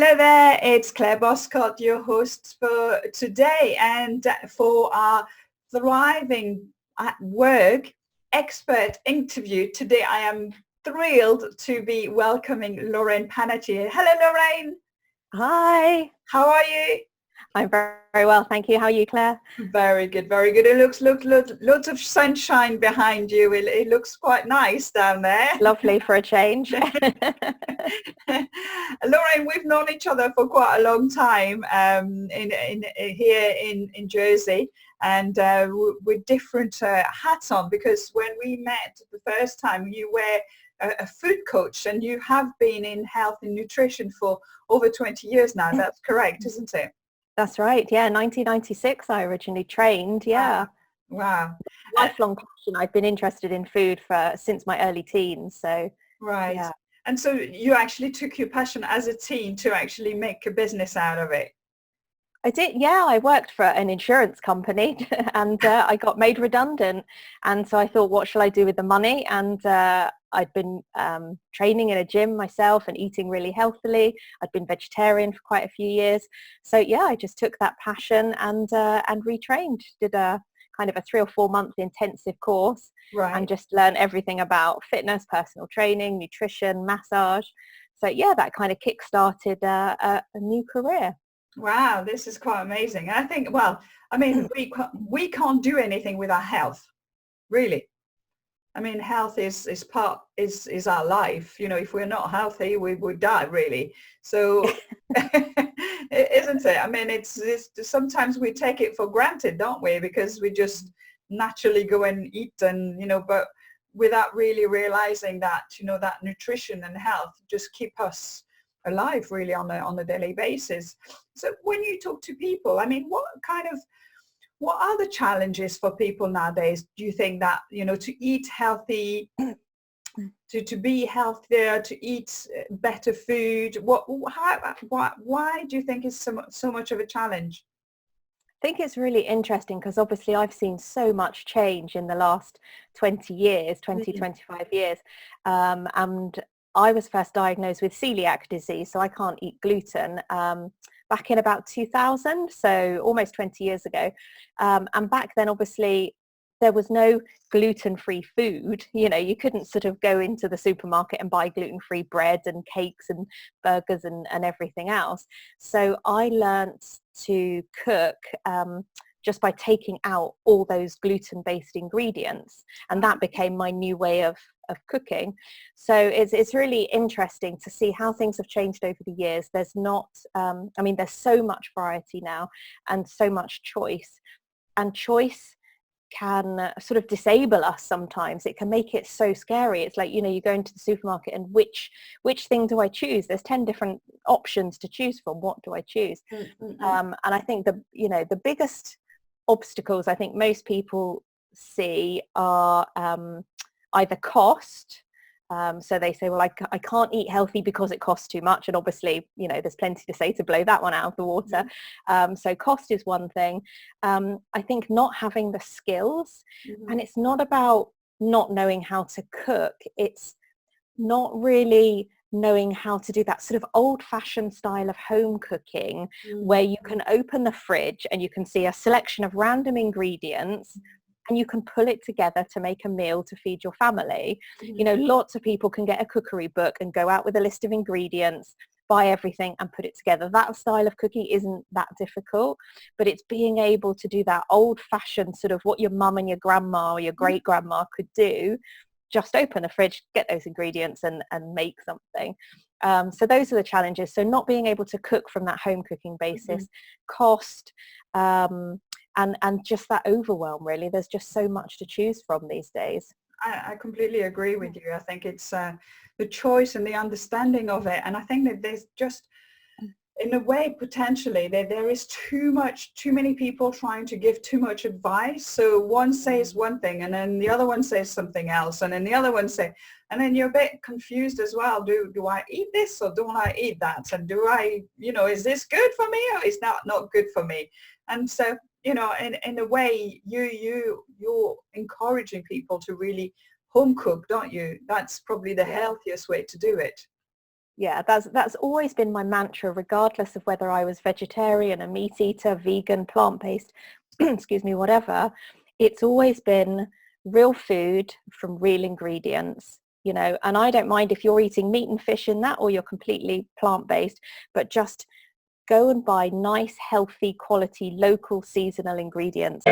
Hello there, it's Claire Boscott, your host for today, and for our Thriving at Work expert interview. Today I am thrilled to be welcoming Lorraine Pannetier. Hello Lorraine. Hi. How are you? I'm very well, thank you. How are you, Claire? Very good, very good. It looks lots of sunshine behind you. It looks quite nice down there. Lovely for a change. Lorraine, we've known each other for quite a long time here in Jersey, and with different hats on, because when we met the first time, you were a food coach, and you have been in health and nutrition for over 20 years now. That's correct, isn't it? That's right. Yeah, 1996 I originally trained. Yeah. Wow. Lifelong passion. I've been interested in food since my early teens. So right. Yeah. And so you actually took your passion as a teen to actually make a business out of it. I did. Yeah, I worked for an insurance company and I got made redundant. And so I thought, what shall I do with the money? And I'd been training in a gym myself and eating really healthily. I'd been vegetarian for quite a few years. So yeah, I just took that passion and retrained, did a kind of a 3 or 4 month intensive course. Right. And just learned everything about fitness, personal training, nutrition, massage. So yeah, that kind of kick-started a new career. Wow, this is quite amazing. I think, well, I mean, we can't do anything with our health, really. I mean, health is our life. You know, if we're not healthy, we would die, really. So, isn't it? I mean, it's sometimes we take it for granted, don't we? Because we just naturally go and eat, and but without really realizing that, that nutrition and health just keep us alive, really, on a daily basis. So, when you talk to people, I mean, what are the challenges for people nowadays? Do you think that, to eat healthy, to be healthier, to eat better food, why do you think is so much of a challenge? I think it's really interesting because obviously I've seen so much change in the last 20 years, 25 years. And I was first diagnosed with celiac disease, so I can't eat gluten. Back in about 2000, so almost 20 years ago. And back then, obviously, there was no gluten-free food. You couldn't sort of go into the supermarket and buy gluten-free bread and cakes and burgers and everything else. So I learnt to cook just by taking out all those gluten-based ingredients. And that became my new way of cooking. So it's really interesting to see how things have changed over the years. There's not, there's so much variety now and so much choice. And choice can sort of disable us sometimes. It can make it so scary. It's like, you go into the supermarket and which thing do I choose? There's 10 different options to choose from. What do I choose? And I think the biggest obstacles I think most people see are either cost. So they say, well, I can't eat healthy because it costs too much. And obviously, there's plenty to say to blow that one out of the water. So cost is one thing. I think not having the skills, and it's not about not knowing how to cook. It's not really knowing how to do that sort of old-fashioned style of home cooking where you can open the fridge and you can see a selection of random ingredients and you can pull it together to make a meal to feed your family. Lots of people can get a cookery book and go out with a list of ingredients, buy everything and put it together. That style of cooking isn't that difficult, but it's being able to do that old-fashioned sort of what your mum and your grandma or your great-grandma could do. Just open a fridge, get those ingredients and make something. So those are the challenges. So not being able to cook from that home cooking basis, cost, and just that overwhelm, really. There's just so much to choose from these days. I completely agree with you. I think it's the choice and the understanding of it. And I think that there's just, in a way, potentially, there is too many people trying to give too much advice. So one says one thing and then the other one says something else, and then the other one says, and then you're a bit confused as well. Do I eat this or don't I eat that? And do I, is this good for me or is that not good for me? And so, in a way, you're encouraging people to really home cook, don't you? That's probably the healthiest way to do it. Yeah, that's always been my mantra, regardless of whether I was vegetarian, a meat eater, vegan, plant-based, excuse me, whatever. It's always been real food from real ingredients, you know, and I don't mind if you're eating meat and fish in that or you're completely plant-based, but just go and buy nice, healthy, quality, local, seasonal ingredients.